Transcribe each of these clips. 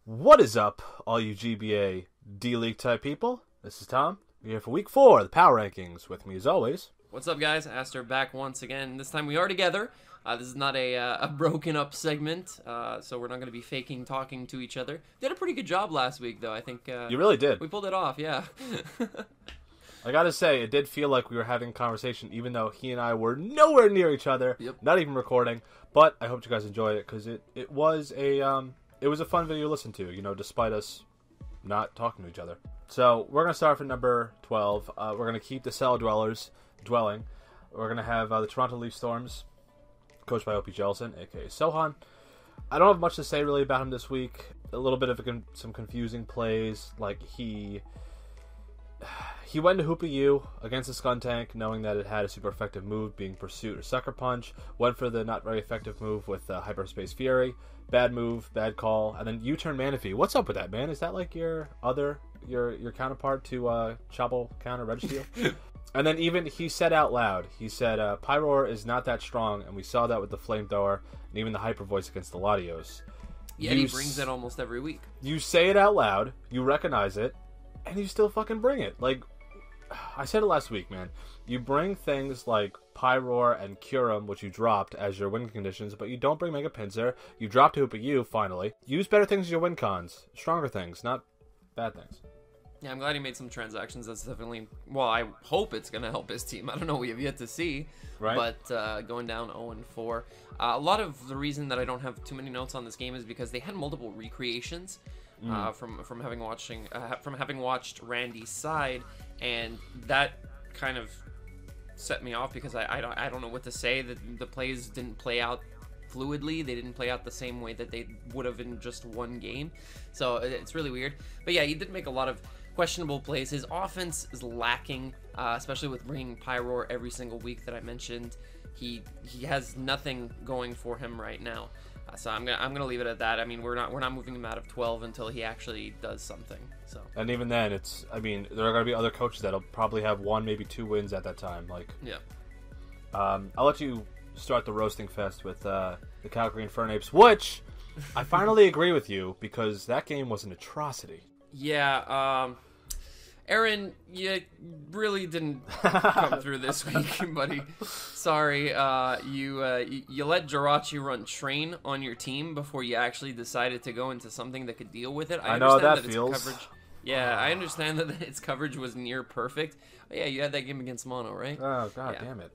What is up, all you GBA D-League type people? This is Tom. We're here for week 4 of the Power Rankings. With me as always. What's up, guys? Aster back once again. This time we are together. This is not a broken up segment, so we're not going to be faking talking to each other. Did a pretty good job last week, though. I think you really did. We pulled it off, yeah. I gotta say, it did feel like we were having a conversation, even though he and I were nowhere near each other, not even recording. But I hope you guys enjoyed it because it was a fun video to listen to, you know, despite us not talking to each other. So we're gonna start at number 12. We're gonna keep the Cellar Dwellers dwelling. We're gonna have the Toronto Leaf Storms, coached by Opie Jelson, aka Sohan. I don't have much to say really about him this week. A little bit of some confusing plays, like he went to Hoopa U against the Skuntank, knowing that it had a super effective move, being Pursuit or Sucker Punch. Went for the not very effective move with Hyperspace Fury. Bad move, bad call. And then U-turn Manaphy. What's up with that, man? Is that like your counterpart to Chapel counter Registeel? And then even he said out loud, he said, Pyroar is not that strong, and we saw that with the Flamethrower and even the Hyper Voice against the Latios. Yeah, he brings it almost every week. You say it out loud, you recognize it, and you still fucking bring it. Like, I said it last week, man. You bring things like Pyroar and Kyurem, which you dropped as your win conditions, but you don't bring Mega Pinsir. You dropped Hoopa U, finally. Use better things as your win cons. Stronger things, not bad things. Yeah, I'm glad he made some transactions. That's definitely... Well, I hope it's going to help his team. I don't know. We have yet to see. Right. But going down 0-4. A lot of the reason that I don't have too many notes on this game is because they had multiple recreations from having watched Randy's side, and that kind of set me off because I don't know what to say. The plays didn't play out fluidly. They didn't play out the same way that they would have in just one game. So it's really weird. But yeah, he did make a lot of questionable plays. His offense is lacking, especially with bringing Pyroar every single week that I mentioned. He has nothing going for him right now. So I'm gonna leave it at that. I mean, we're not moving him out of 12 until he actually does something. So. And even then, there are gonna be other coaches that'll probably have 1, maybe 2 wins at that time. Like, yeah. I'll let you start the roasting fest with the Calgary Infernapes, which I finally agree with you because that game was an atrocity. Yeah. Aaron, you really didn't come through this week, buddy. Sorry. You let Jirachi run train on your team before you actually decided to go into something that could deal with it. I know how that feels. Yeah, I understand that its coverage was near perfect. But yeah, you had that game against Mono, right? Oh, god damn it.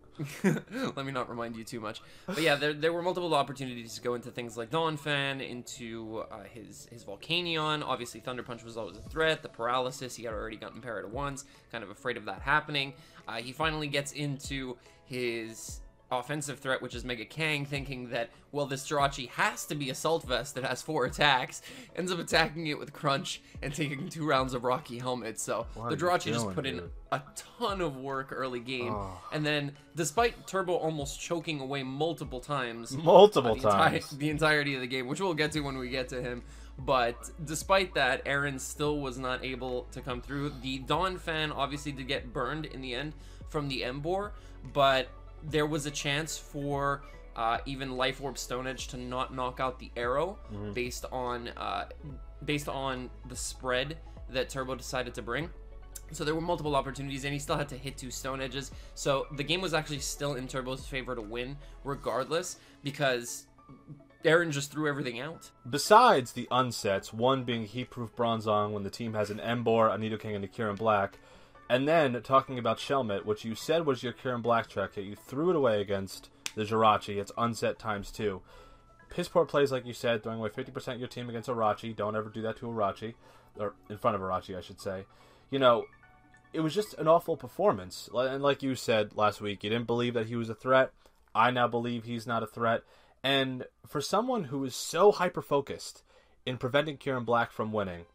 Let me not remind you too much. But yeah, there were multiple opportunities to go into things like Dawn Fan, into his Volcanion. Obviously, Thunder Punch was always a threat. The Paralysis, he had already gotten parried once. Kind of afraid of that happening. He finally gets into his offensive threat, which is Mega Kang, thinking that, well, this Jirachi has to be Assault Vest that has 4 attacks, ends up attacking it with Crunch and taking 2 rounds of Rocky Helmet. So the Jirachi just put in a ton of work early game, and then despite Turbo almost choking away multiple times, the entirety of the game, which we'll get to when we get to him, but despite that, Aaron still was not able to come through. The Dawn Fan obviously did get burned in the end from the Embor, but there was a chance for even Life Orb Stone Edge to not knock out the arrow based on the spread that Turbo decided to bring. So there were multiple opportunities, and he still had to hit 2 Stone Edges. So the game was actually still in Turbo's favor to win, regardless, because Aaron just threw everything out. Besides the unsets, one being Heatproof Bronzong when the team has an Embor, a Nidoking, and a Kyurem Black. And then, talking about Shelmet, which you said was your Kyurem Black track, yet you threw it away against the Jirachi. It's unset ×2. Piss poor plays, like you said, throwing away 50% of your team against Irachi. Don't ever do that to Irachi. Or in front of Irachi, I should say. You know, it was just an awful performance. And like you said last week, you didn't believe that he was a threat. I now believe he's not a threat. And for someone who is so hyper-focused in preventing Kyurem Black from winning,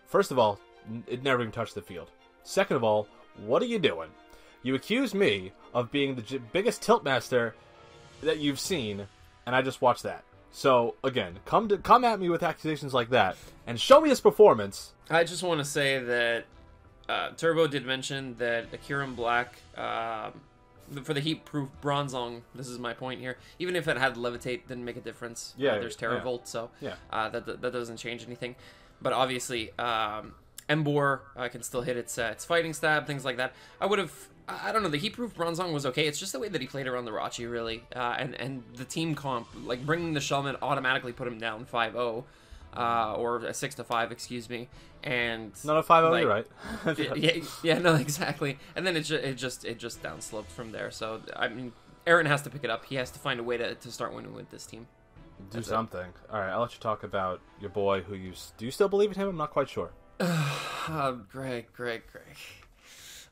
first of all, it never even touched the field. Second of all, what are you doing? You accuse me of being the biggest tilt master that you've seen, and I just watched that. So, again, come at me with accusations like that, and show me his performance. I just want to say that Turbo did mention that the Kyurem Black for the heat-proof Bronzong, this is my point here. Even if it had levitate, didn't make a difference. Yeah, there's Terravolt, so yeah. That doesn't change anything. But obviously, Emboar can still hit its fighting stab, things like that. I don't know, the heat-proof Bronzong was okay. It's just the way that he played around the Rachi, really. And the team comp, like bringing the Shellman automatically put him down 5-0. Or a 6-5, excuse me, and not a 5-0, like, you're right. yeah, no, exactly. And then it just downsloped from there. So I mean, Aaron has to pick it up. He has to find a way to start winning with this team. Do something. All right, I'll let you talk about your boy. Do you still believe in him? I'm not quite sure. Greg.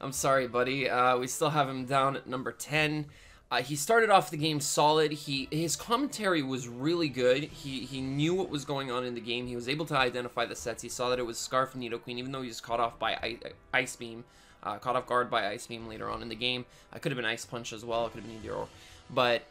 I'm sorry, buddy. We still have him down at number 10. He started off the game solid. His commentary was really good. He knew what was going on in the game. He was able to identify the sets. He saw that it was Scarf and Nidoqueen, even though he was caught off by Ice Beam. Caught off guard by Ice Beam later on in the game. Could have been Ice Punch as well. It could have been either or. But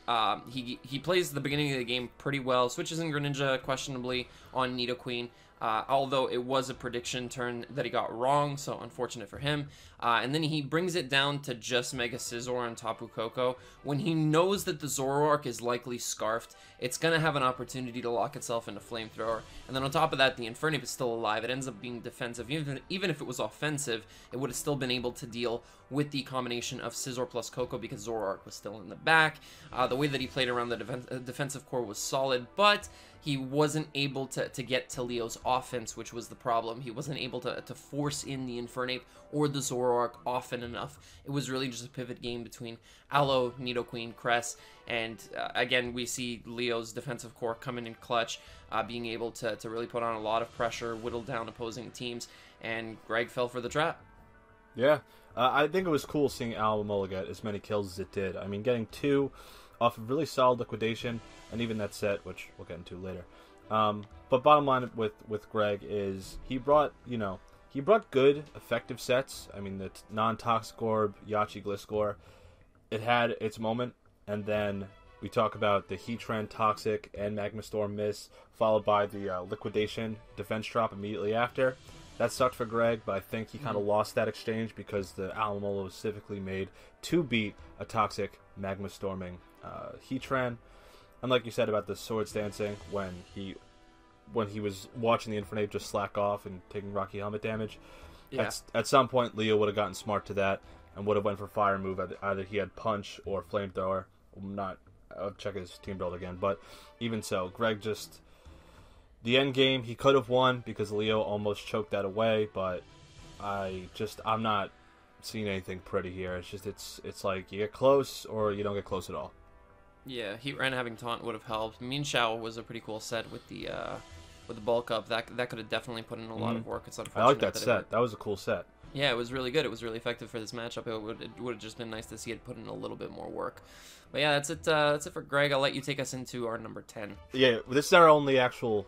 he plays the beginning of the game pretty well. Switches in Greninja questionably on Nidoqueen. Although it was a prediction turn that he got wrong, so unfortunate for him. And then he brings it down to just Mega Scizor and Tapu Koko. When he knows that the Zoroark is likely Scarfed, it's going to have an opportunity to lock itself into Flamethrower. And then on top of that, the Infernape is still alive. It ends up being defensive. Even if it was offensive, it would have still been able to deal with the combination of Scizor plus Koko because Zoroark was still in the back. The way that he played around the defensive core was solid, but he wasn't able to get to Leo's offense, which was the problem. He wasn't able to force in the Infernape or the Zoroark often enough. It was really just a pivot game between Aloe, Nidoqueen, Cress, and again, we see Leo's defensive core coming in clutch, being able to really put on a lot of pressure, whittle down opposing teams, and Greg fell for the trap. Yeah, I think it was cool seeing Alomomola get as many kills as it did. I mean, getting 2 off of really solid liquidation, and even that set, which we'll get into later. But bottom line with Greg is he brought good, effective sets. I mean, the non-Toxic Orb, Yachi Gliscor, it had its moment, and then we talk about the Heatran Toxic and Magma Storm miss, followed by the Liquidation Defense Drop immediately after. That sucked for Greg, but I think he kind of lost that exchange because the Alomomola was specifically made to beat a Toxic Magma Storming Heatran. And like you said about the Swords Dancing, when he was watching the Infernape just slack off and taking Rocky Helmet damage, at some point Leo would have gotten smart to that and would have went for Fire move. Either he had Punch or Flamethrower. I'll check his team build again, but even so, Greg just... The end game, he could have won because Leo almost choked that away, but I'm not seeing anything pretty here. It's like you get close or you don't get close at all. Yeah, Heatran having Taunt would have helped. Mean Shao was a pretty cool set with the bulk up. That could have definitely put in a lot of work. It's unfortunate. I like that set. That was a cool set. Yeah, it was really good. It was really effective for this matchup. It would have just been nice to see it put in a little bit more work. But yeah, that's it. That's it for Greg. I'll let you take us into our number 10. Yeah, this is our only actual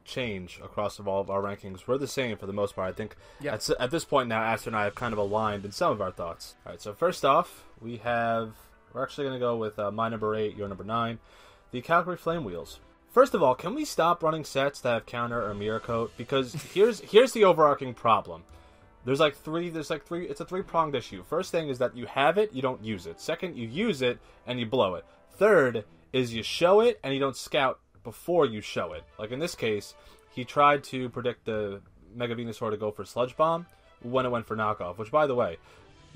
change across all of our rankings. We're the same for the most part. I think at this point now, Aster and I have kind of aligned in some of our thoughts. All right, so first off, we're actually going to go with my number 8, your number 9, the Calgary Flame Wheels. First of all, can we stop running sets that have counter or mirror coat? Because here's the overarching problem. There's three. It's a 3-pronged issue. First thing is that you have it, you don't use it. Second, you use it and you blow it. Third is you show it and you don't scout before you show it. Like in this case, he tried to predict the Mega Venusaur to go for Sludge Bomb when it went for knockoff. Which, by the way,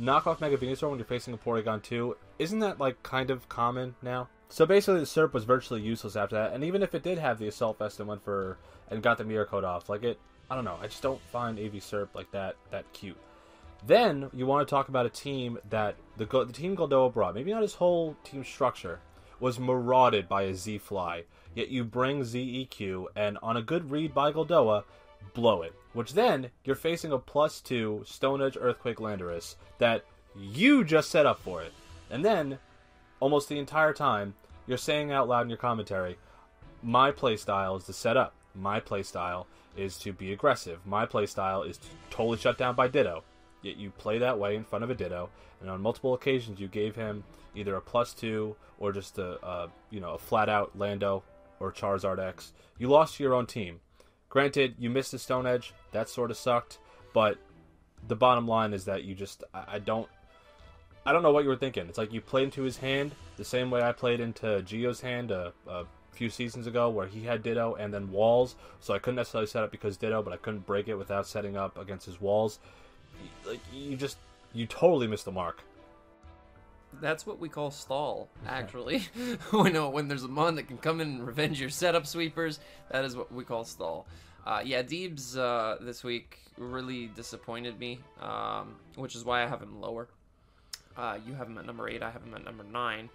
knockoff Mega Venusaur when you're facing a Porygon 2, isn't that kind of common now? So basically, the Serp was virtually useless after that. And even if it did have the Assault Vest and got the mirror coat off, I don't know. I just don't find AV Serp that cute. Then you want to talk about a team that the team Goldoa brought. Maybe not his whole team structure was marauded by a Z-Fly. Yet you bring ZEQ and on a good read by Goldoa, blow it. Which then you're facing a +2 Stone Edge Earthquake Landorus that you just set up for it. And then almost the entire time you're saying out loud in your commentary, my playstyle is to set up. My playstyle is to be aggressive. My playstyle is to totally shut down by Ditto. Yet you play that way in front of a Ditto, and on multiple occasions you gave him either a +2 or just a flat-out Lando or Charizard X. You lost to your own team. Granted, you missed the Stone Edge. That sort of sucked, but the bottom line is that I don't know what you were thinking. It's like you played into his hand the same way I played into Gio's hand a few seasons ago, where he had Ditto and then walls. So I couldn't necessarily set up because Ditto, but I couldn't break it without setting up against his walls. Like you totally missed the mark. That's what we call stall, actually. when there's a mon that can come in and revenge your setup sweepers, that is what we call stall. Yeah, Deebs this week really disappointed me, which is why I have him lower. You have him at number 8, I have him at number 9.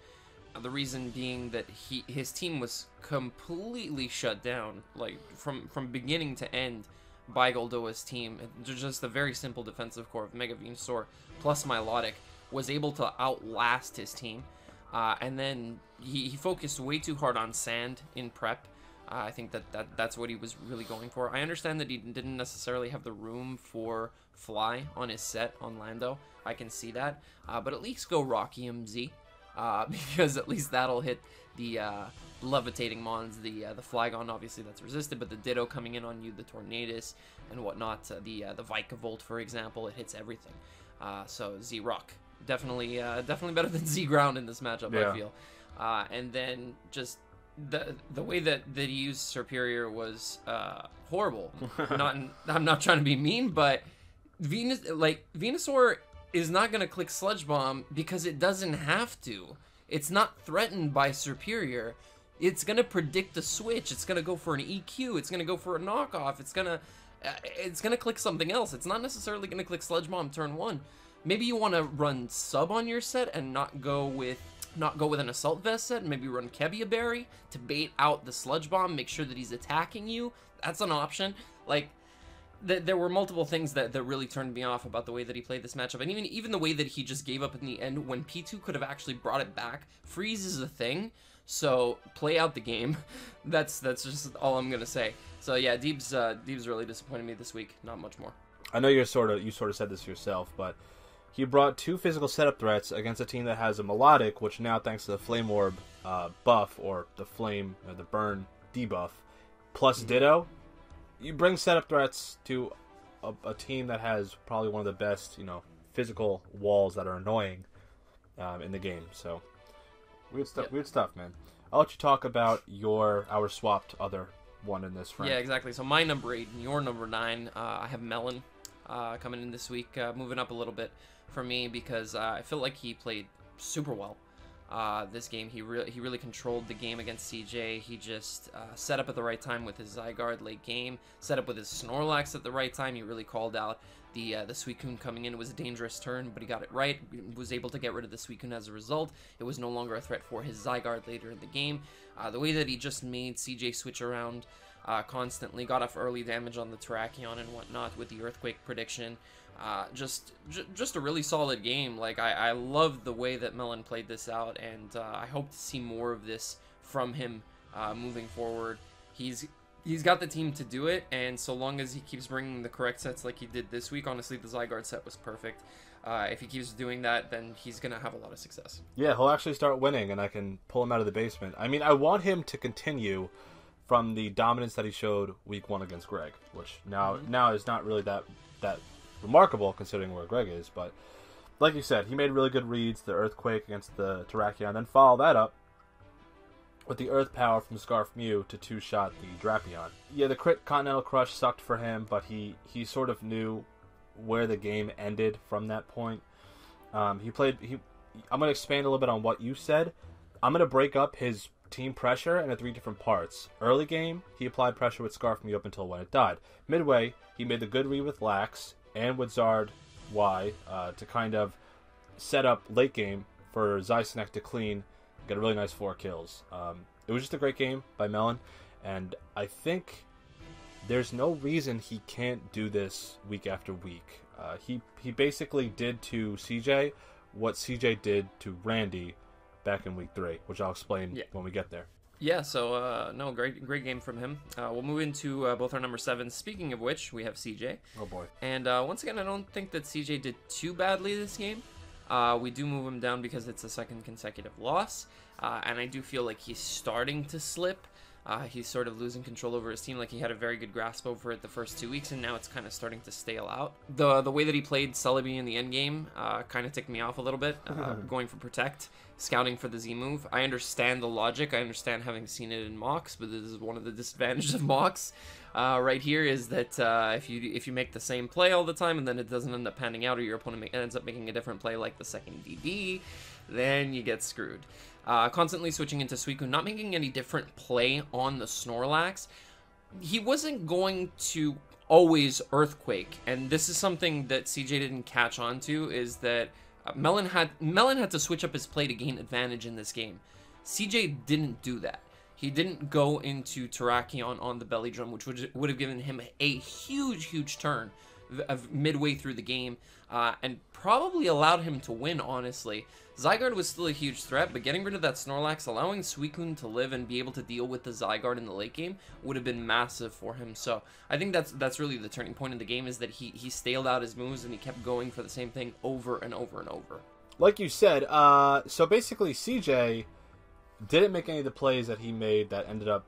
The reason being that his team was completely shut down, like from beginning to end, by Goldoa's team. Just a very simple defensive core of Mega Venusaur plus Milotic was able to outlast his team. And then he focused way too hard on sand in prep. I think that's what he was really going for. I understand that he didn't necessarily have the room for Fly on his set on Lando. I can see that. But at least go Rocky MZ. Because at least that'll hit the levitating mons, the Flygon, obviously that's resisted, but the Ditto coming in on you, the Tornadus and whatnot, the Vikavolt, for example, it hits everything. So Z-Rock, definitely better than Z-Ground in this matchup, yeah. I feel. And then just the way that he used Superior was horrible. I'm not trying to be mean, but Venusaur is not going to click Sludge Bomb because it doesn't have to. It's not threatened by Superior. It's going to predict a switch. It's going to go for an EQ. It's going to go for a knockoff. It's going to click something else. It's not necessarily going to click Sludge Bomb turn 1. Maybe you want to run Sub on your set and not go with an Assault Vest set. Maybe run Kebia Berry to bait out the Sludge Bomb. Make sure that he's attacking you. That's an option. Like, there were multiple things that really turned me off about the way that he played this matchup, and even the way that he just gave up in the end when P2 could have actually brought it back. Freeze is a thing, so play out the game. That's just all I'm gonna say. So yeah, Deebs really disappointed me this week. Not much more. I know you sort of said this yourself, but he brought 2 physical setup threats against a team that has a Melodic, which now, thanks to the Flame Orb buff, or the Flame, or the Burn debuff, plus Ditto. You bring setup threats to a team that has probably one of the best, physical walls that are annoying in the game. So weird stuff, Weird stuff, man. I'll let you talk about our swapped other one in this frame. Yeah, exactly. So my number 8 and your number 9, I have Melon coming in this week, moving up a little bit for me because I feel like he played super well. This game, he really controlled the game against CJ. He just set up at the right time with his Zygarde late game, set up with his Snorlax at the right time. He really called out the Suicune coming in. It was a dangerous turn, but he got it right. Was able to get rid of the Suicune as a result. It was no longer a threat for his Zygarde later in the game. The way that he just made CJ switch around constantly, got off early damage on the Terrakion and whatnot with the Earthquake prediction. Just a really solid game. Like, I love the way that Melon played this out, and I hope to see more of this from him moving forward. He's got the team to do it, and so long as he keeps bringing the correct sets like he did this week, honestly, the Zygarde set was perfect. If he keeps doing that, then he's going to have a lot of success. Yeah, he'll actually start winning, and I can pull him out of the basement. I mean, I want him to continue from the dominance that he showed week 1 against Greg, which now is not really that remarkable considering where Greg is, but like you said, he made really good reads, the Earthquake against the Terrakion, then follow that up with the Earth Power from Scarf Mew to 2-shot the Drapion. Yeah, the crit Continental Crush sucked for him, but he sort of knew where the game ended from that point. I'm going to expand a little bit on what you said. I'm going to break up his team pressure into 3 different parts. Early game, he applied pressure with Scarf Mew up until when it died. Midway, he made the good read with Lax and with Zard Y to kind of set up late game for Zysnek to clean, get a really nice 4 kills. It was just a great game by Melon, and I think there's no reason he can't do this week after week. He basically did to CJ what CJ did to Randy back in week 3, which I'll explain when we get there. Yeah, so, no, great game from him. We'll move into both our number 7s. Speaking of which, we have CJ. Oh, boy. And once again, I don't think that CJ did too badly this game. We do move him down because it's a second consecutive loss. And I do feel like he's starting to slip. He's sort of losing control over his team. Like, he had a very good grasp over it the first 2 weeks, and now it's kind of starting to stale out. The way that he played Celebi in the end game kind of ticked me off a little bit, going for Protect, scouting for the Z move. I understand the logic. I understand having seen it in mocks, but this is one of the disadvantages of mocks right here, is that if you make the same play all the time and then it doesn't end up panning out, or your opponent ends up making a different play like the second DD, then you get screwed. Constantly switching into Suicune, not making any different play on the Snorlax. He wasn't going to always Earthquake, and this is something that CJ didn't catch on to, is that Melon had to switch up his play to gain advantage in this game. CJ didn't do that. He didn't go into Terrakion on the belly drum, which would have given him a huge turn of midway through the game, and probably allowed him to win, honestly. Zygarde was still a huge threat, but getting rid of that Snorlax, allowing Suicune to live and be able to deal with the Zygarde in the late game would have been massive for him. So I think that's really the turning point in the game, is that he staled out his moves and he kept going for the same thing over and over and over. Like you said, so basically CJ didn't make any of the plays that he made that ended up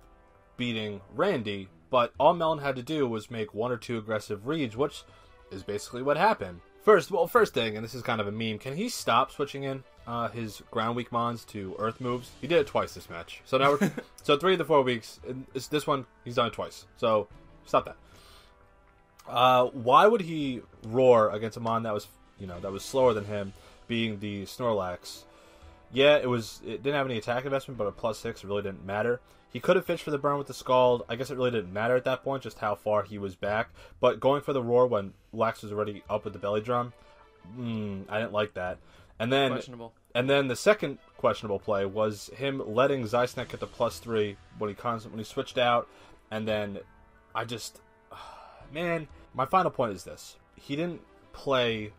beating Randy, but all Melon had to do was make 1 or 2 aggressive reads, which is basically what happened. First thing, and this is kind of a meme, can he stop switching in his ground weak mons to earth moves? He did it twice this match. So now so 3 of the 4 weeks, this one he's done it twice. So stop that. Why would he roar against a mon that was slower than him, being the Snorlax? Yeah, it didn't have any attack investment, but a +6 really didn't matter. He could have fished for the burn with the Scald. I guess it really didn't matter at that point, just how far he was back. But going for the roar when Lax was already up with the belly drum, I didn't like that. And then Questionable. And then the second questionable play was him letting Zysnek get the +3 when he switched out. And then man, my final point is this: he didn't play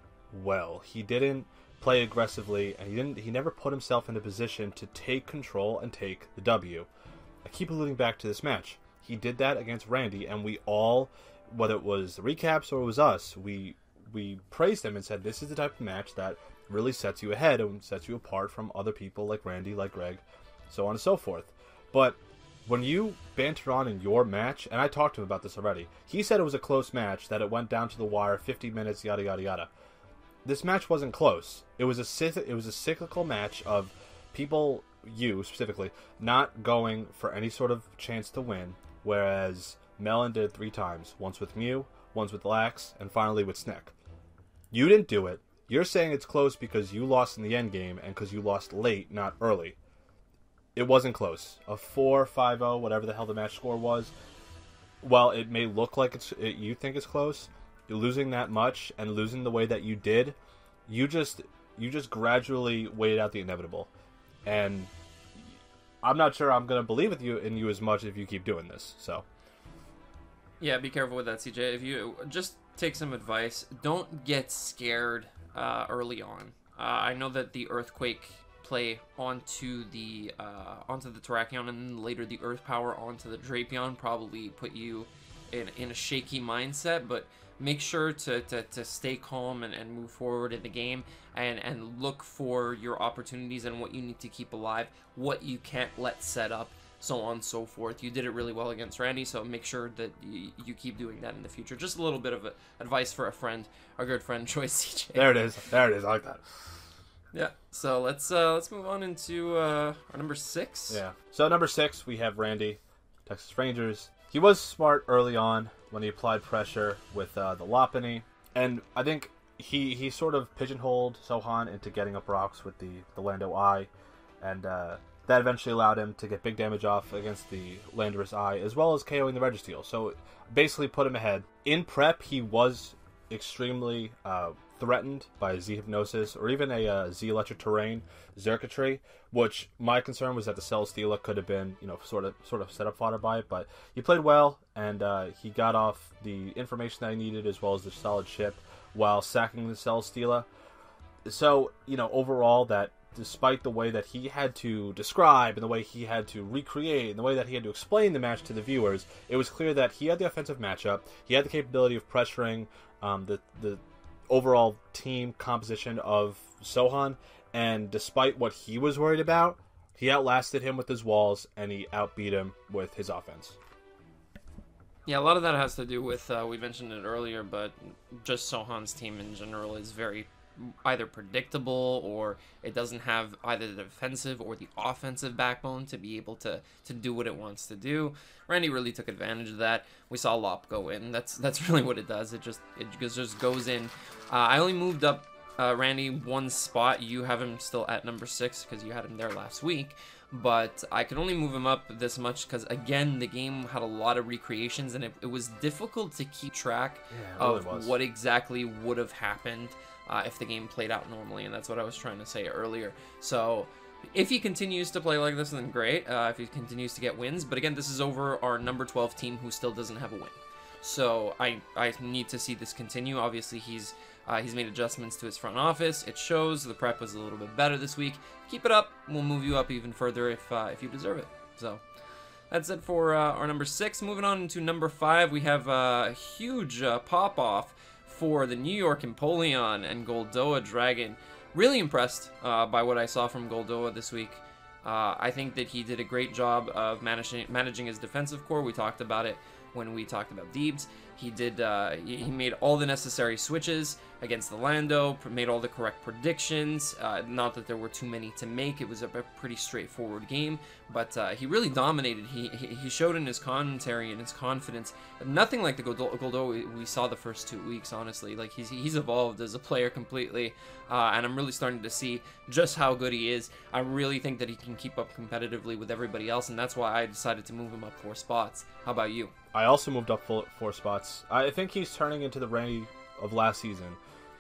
well. He didn't play aggressively, and he never put himself in a position to take control and take the W. I keep alluding back to this match. He did that against Randy, and we all, whether it was the recaps or it was us, we praised him and said, this is the type of match that really sets you ahead and sets you apart from other people like Randy, like Greg, so on and so forth. But when you banter on in your match, and I talked to him about this already, he said it was a close match, that it went down to the wire, 50 minutes, yada, yada, yada. This match wasn't close. It was a cyclical match of people, you specifically, not going for any sort of chance to win, whereas Melon did 3 times. Once with Mew, once with Lax, and finally with Snick. You didn't do it. You're saying it's close because you lost in the end game and because you lost late, not early. It wasn't close. A 4-5-0, whatever the hell the match score was, while it may look like you think it's close, losing that much and losing the way that you did, you just gradually waited out the inevitable. And I'm not sure I'm going to believe in you as much if you keep doing this. So yeah, be careful with that, CJ. If you just take some advice, don't get scared early on. I know that the Earthquake play onto the Terrakion, and then later the Earth Power onto the Drapion probably put you in a shaky mindset, but make sure to stay calm and move forward in the game, and look for your opportunities and what you need to keep alive, what you can't let set up, so on and so forth. You did it really well against Randy, so make sure that you keep doing that in the future. Just a little bit of advice for our good friend Choice CJ. There it is. I like that. Yeah, so let's move on into our number 6. Yeah. So number 6, we have Randy, Texas Rangers. He was smart early on when he applied pressure with the Lopunny, and I think he sort of pigeonholed Sohan into getting up rocks with the Lando Eye, and that eventually allowed him to get big damage off against the Landorus Eye, as well as KOing the Registeel. So basically put him ahead. In prep, he was extremely threatened by Z Hypnosis, or even a Z Electric Terrain Xurkitree, which my concern was that the Celesteela could have been, sort of set up fodder by it, but he played well, and he got off the information that he needed, as well as the solid chip, while sacking the Celesteela. So, overall, that despite the way that he had to describe, and the way he had to recreate, and the way that he had to explain the match to the viewers, it was clear that he had the offensive matchup, he had the capability of pressuring the overall team composition of Sohan, and despite what he was worried about, he outlasted him with his walls, and he outbeat him with his offense. Yeah, a lot of that has to do with, we mentioned it earlier, but just Sohan's team in general is very either predictable, or it doesn't have either the defensive or the offensive backbone to be able to do what it wants to do. Randy really took advantage of that. We saw Lop go in. That's really what it does. It just goes in. I only moved up Randy one spot. You have him still at number 6 because you had him there last week. But I could only move him up this much because, again, the game had a lot of recreations, and it was difficult to keep track of what exactly would have happened if the game played out normally, and that's what I was trying to say earlier. So if he continues to play like this, then great. If he continues to get wins. But again, this is over our number 12 team who still doesn't have a win. So I need to see this continue. Obviously, he's made adjustments to his front office. It shows. The prep was a little bit better this week. Keep it up. We'll move you up even further if you deserve it. So that's it for our number 6. Moving on to number 5, we have a huge pop-off for the New York Empoleon and Goldoa Dragon. Really impressed by what I saw from Goldoa this week. I think that he did a great job of managing his defensive core. We talked about it when we talked about Deebs. He did. He made all the necessary switches against the Lando, made all the correct predictions. Not that there were too many to make. It was a pretty straightforward game, but he really dominated. He showed in his commentary and his confidence. Nothing like the Goldoa we saw the first 2 weeks, honestly. Like, he's evolved as a player completely, and I'm really starting to see just how good he is. I really think that he can keep up competitively with everybody else, and that's why I decided to move him up 4 spots. How about you? I also moved up 4 spots. I think he's turning into the Randy of last season.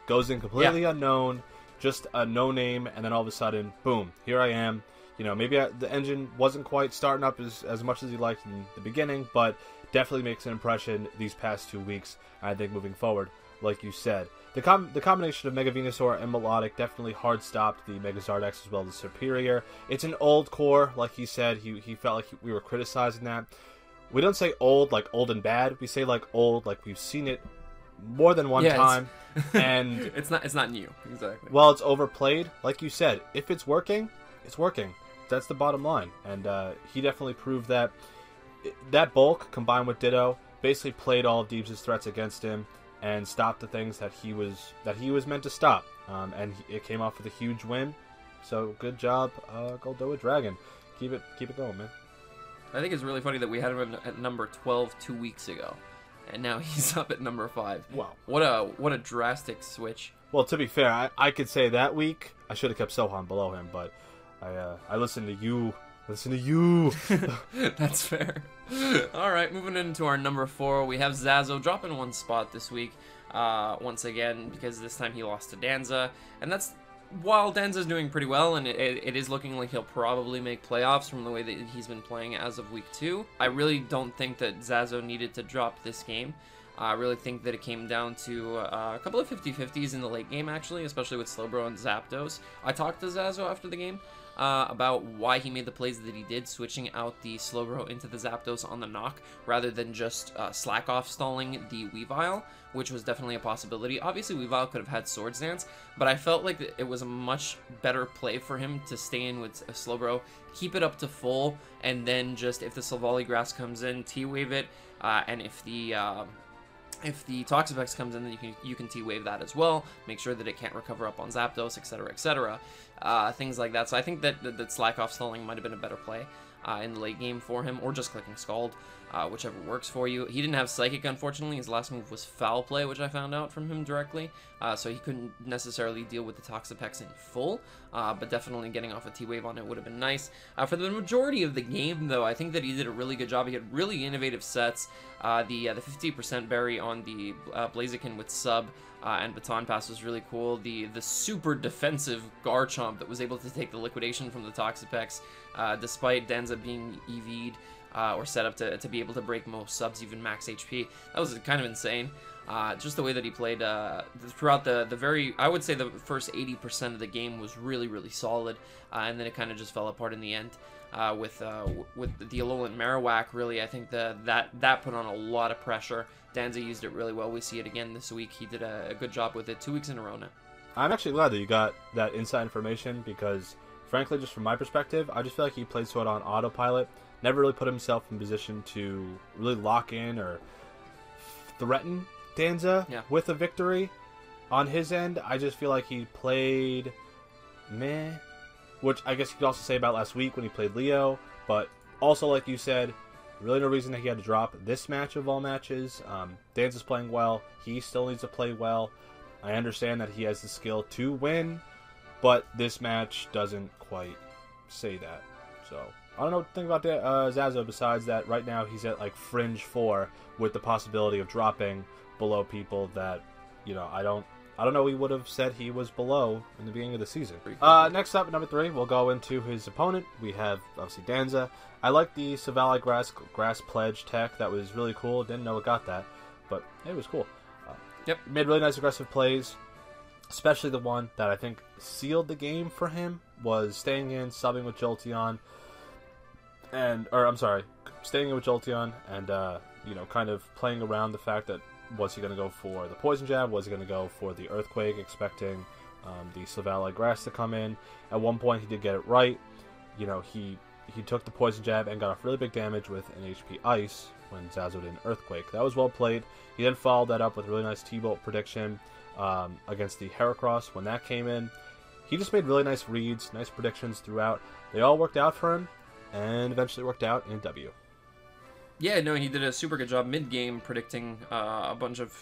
Goes in completely unknown, just a no-name, and then all of a sudden, boom, here I am. You know, maybe the engine wasn't quite starting up as much as he liked in the beginning, but definitely makes an impression these past 2 weeks. I think moving forward, like you said. The combination of Mega Venusaur and Melodic definitely hard-stopped the Megazord X as well as Superior. It's an old core, like he said. He felt like we were criticizing that. We don't say old like old and bad. We say like old like we've seen it more than one time. And it's not new. Exactly. Well, it's overplayed. Like you said, if it's working, it's working. That's the bottom line. And he definitely proved that. That bulk combined with Ditto basically played all of Deebs' threats against him and stopped the things that he was meant to stop. And it came off with a huge win. So good job, Goldoa Dragon. Keep it going, man. I think it's really funny that we had him at number 12 2 weeks ago, and now he's up at number 5. Wow. What a drastic switch. Well, to be fair, I could say that week I should have kept Sohan below him, but I listened to you. That's fair. All right, moving into our number 4, we have Zazo dropping 1 spot this week, once again, because this time he lost to Danza, and that's while Danza's doing pretty well, and it is looking like he'll probably make playoffs from the way that he's been playing as of week 2. I really don't think that Zazo needed to drop this game. I really think that it came down to a couple of 50-50s in the late game, actually, especially with Slowbro and Zapdos. I talked to Zazo after the game about why he made the plays that he did, switching out the Slowbro into the Zapdos on the knock, rather than just slack-off stalling the Weavile, which was definitely a possibility. Obviously, Weavile could have had Swords Dance, but I felt like it was a much better play for him to stay in with a Slowbro, keep it up to full, and then just, if the Silvally Grass comes in, T-Wave it, and if the Toxapex comes in, then you can T-Wave that as well. Make sure that it can't recover up on Zapdos, etc., etc. Things like that. So I think that slack-off stalling might have been a better play in the late game for him, or just clicking Scald, whichever works for you. He didn't have Psychic, unfortunately. His last move was Foul Play, which I found out from him directly, so he couldn't necessarily deal with the Toxapex in full, but definitely getting off a T-Wave on it would have been nice. For the majority of the game, though, I think that he did a really good job. He had really innovative sets. The 50% berry on the Blaziken with Sub and Baton Pass was really cool. The super defensive Garchomp that was able to take the liquidation from the Toxapex, despite Danza being EV'd or set up to be able to break most subs, even max HP. That was kind of insane. Just the way that he played throughout the I would say the first 80% of the game was really, really solid, and then it kind of just fell apart in the end. With the Alolan Marowak, really, I think that put on a lot of pressure. Danza used it really well. We see it again this week. He did a good job with it 2 weeks in a row now. I'm actually glad that you got that inside information, because frankly, just from my perspective, I just feel like he played sort of on autopilot. Never really put himself in position to really lock in or threaten Danza with a victory. On his end, I just feel like he played meh, which I guess you could also say about last week when he played Leo. But also, like you said, really no reason that he had to drop this match of all matches. Danza's playing well. He still needs to play well. I understand that he has the skill to win, but this match doesn't quite say that. So I don't know what to think about Zazo besides that right now he's at like fringe 4 with the possibility of dropping below people that, I don't know we would have said he was below in the beginning of the season. Next up, number 3, we'll go into his opponent. We have, obviously, Danza. I like the Savali Grass Pledge tech. That was really cool. Didn't know it got that, but it was cool. Made really nice aggressive plays, especially the one that I think sealed the game for him was staying in, subbing with Jolteon, staying in with Jolteon and, kind of playing around the fact that was he going to go for the Poison Jab? Was he going to go for the Earthquake, expecting the Savali Grass to come in? At one point, he did get it right. He took the Poison Jab and got off really big damage with an HP Ice when Zazo did an Earthquake. That was well played. He then followed that up with a really nice T-Bolt prediction against the Heracross when that came in. He just made really nice reads, nice predictions throughout. They all worked out for him, and eventually worked out in W. Yeah, no, he did a super good job mid-game predicting a bunch of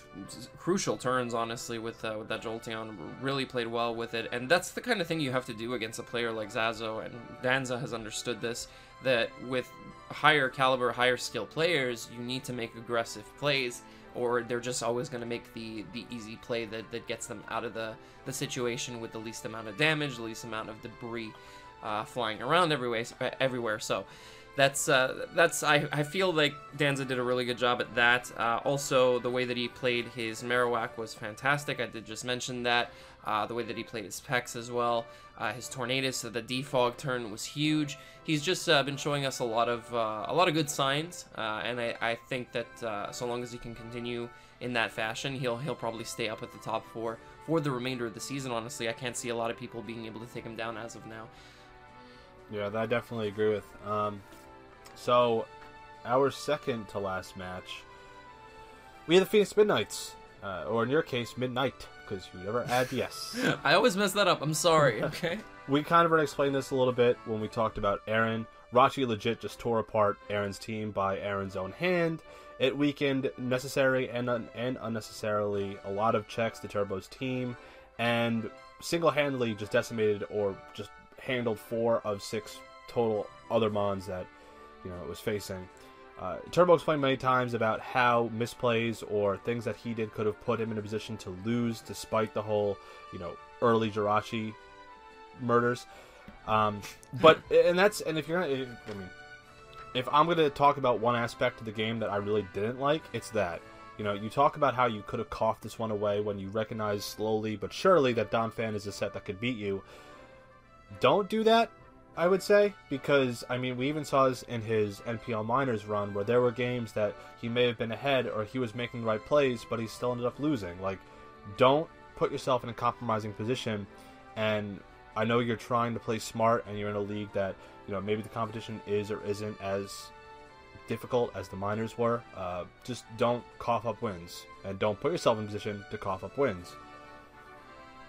crucial turns, honestly, with that Jolteon. Really played well with it, and that's the kind of thing you have to do against a player like Zazo, and Danza has understood this, that with higher caliber, higher skill players, you need to make aggressive plays, or they're just always going to make the easy play that gets them out of the situation with the least amount of damage, the least amount of debris flying around everywhere. So that's I feel like Danza did a really good job at that. Also, the way that he played his Marowak was fantastic. I did just mention that. The way that he played his Pex as well. His Tornadus, so the defog turn was huge. He's just been showing us a lot of good signs, and I think that so long as he can continue in that fashion, he'll probably stay up at the top 4 for the remainder of the season. Honestly, I can't see a lot of people being able to take him down as of now. Yeah, that I definitely agree with. So, our second to last match, we had the Phoenix Midnights, or in your case, Midnight, because you never add the S. I always mess that up. I'm sorry, okay? We kind of already explained this a little bit when we talked about Aaron. Rachi legit just tore apart Aaron's team by Aaron's own hand. It weakened necessary and unnecessarily a lot of checks to Turbo's team, and single-handedly just decimated or just handled 4 of 6 total other mons that it was facing. Turbo explained many times about how misplays or things that he did could have put him in a position to lose despite the whole, early Jirachi murders. If I'm going to talk about one aspect of the game that I really didn't like, it's that. You talk about how you could have coughed this one away when you recognize slowly but surely that Donphan is a set that could beat you. Don't do that, I would say, because, we even saw this in his NPL Minors run, where there were games that he may have been ahead, or he was making the right plays, but he still ended up losing. Don't put yourself in a compromising position, and I know you're trying to play smart, and you're in a league that, maybe the competition is or isn't as difficult as the Minors were. Just don't cough up wins, and don't put yourself in a position to cough up wins.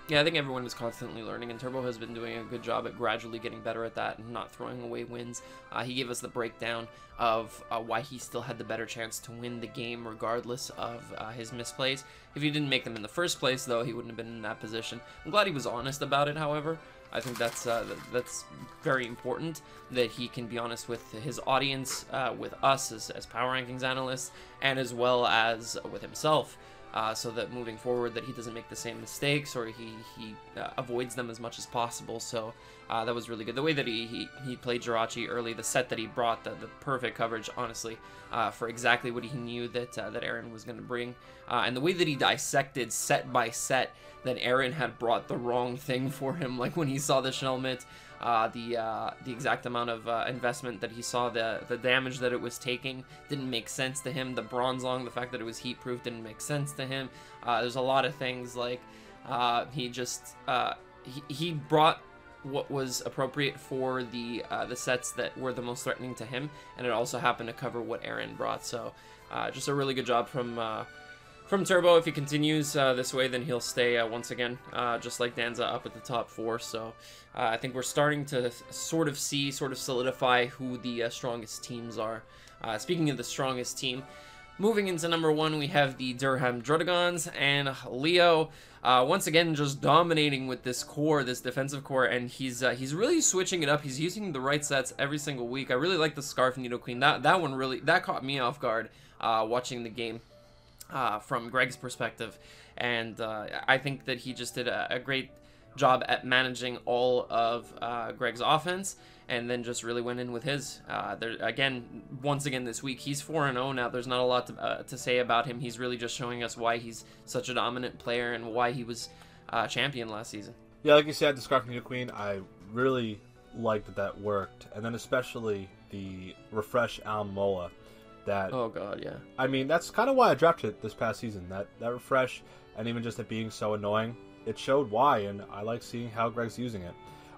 Yeah, I think everyone is constantly learning, and Turbo has been doing a good job at gradually getting better at that and not throwing away wins. He gave us the breakdown of why he still had the better chance to win the game regardless of his misplays. If he didn't make them in the first place, though, he wouldn't have been in that position. I'm glad he was honest about it, however. I think that's very important, that he can be honest with his audience, with us as power rankings analysts, and as well as with himself. So that moving forward that he doesn't make the same mistakes, or he avoids them as much as possible. So that was really good. The way that he played Jirachi early, the set that he brought, the perfect coverage, honestly, for exactly what he knew that Aaron was going to bring. And the way that he dissected set by set that Aaron had brought the wrong thing for him, like when he saw the Shelmet, the exact amount of investment that he saw, the damage that it was taking didn't make sense to him. The Bronzong, the fact that it was heat proof, didn't make sense to him. There's a lot of things like he brought what was appropriate for the sets that were the most threatening to him, and it also happened to cover what Aaron brought. So just a really good job from Turbo. If he continues this way, then he'll stay once again, just like Danza, up at the top 4. So I think we're starting to sort of solidify who the strongest teams are. Speaking of the strongest team, moving into number 1, we have the Durham Druddigons, and Leo once again just dominating with this core, this defensive core, and he's really switching it up. He's using the right sets every single week. I really like the Scarf Needle Queen. That one really caught me off guard watching the game from Greg's perspective, and I think that he just did a great job at managing all of Greg's offense, and then just really went in with his. Once again this week, he's 4-0 now. There's not a lot to say about him. He's really just showing us why he's such a dominant player and why he was champion last season. Yeah, like you said, the Scarf Needle Queen, I really liked that worked, and then especially the Refresh Almola. Oh god, yeah. I mean, that's kind of why I drafted it this past season. That Refresh, and even just it being so annoying, it showed why, and I like seeing how Greg's using it.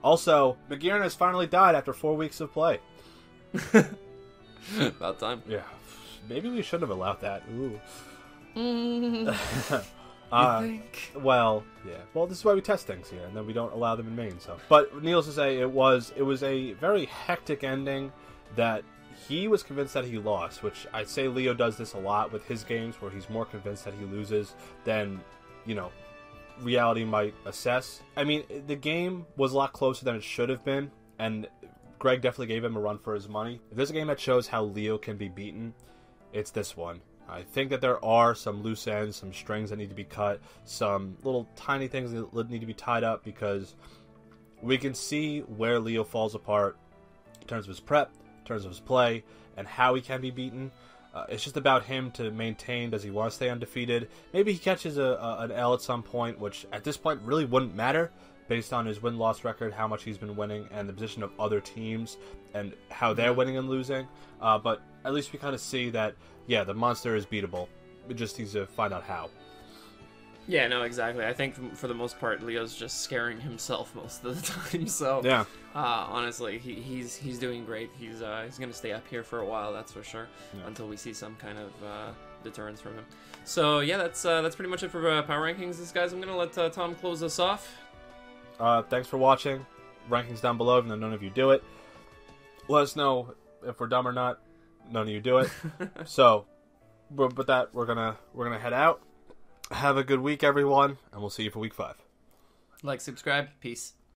Also, McGearan has finally died after 4 weeks of play. About time. Yeah. Maybe we should have allowed that. Ooh. You think? Well, yeah. Well, this is why we test things here, and then we don't allow them in Maine. So, but needless to say, it was a very hectic ending that he was convinced that he lost, which I'd say Leo does this a lot with his games, where he's more convinced that he loses than, reality might assess. I mean, the game was a lot closer than it should have been, and Greg definitely gave him a run for his money. If there's a game that shows how Leo can be beaten, it's this one. I think that there are some loose ends, some strings that need to be cut, some little tiny things that need to be tied up, because we can see where Leo falls apart in terms of his prep, in terms of his play, and how he can be beaten. It's just about him to maintain. Does he want to stay undefeated? Maybe he catches an L at some point, which at this point really wouldn't matter based on his win-loss record, how much he's been winning, and the position of other teams, and how they're winning and losing. But at least we kind of see that, yeah, the monster is beatable. It just needs to find out how. Yeah, no, exactly. I think for the most part, Leo's just scaring himself most of the time. So yeah, honestly, he's doing great. He's going to stay up here for a while, that's for sure, until we see some kind of deterrence from him. So yeah, that's pretty much it for power rankings, guys. I'm going to let Tom close us off. Thanks for watching. Rankings down below, even though none of you do it. Let us know if we're dumb or not. None of you do it. So, with that, we're gonna head out. Have a good week, everyone, and we'll see you for week 5. Like, subscribe, peace.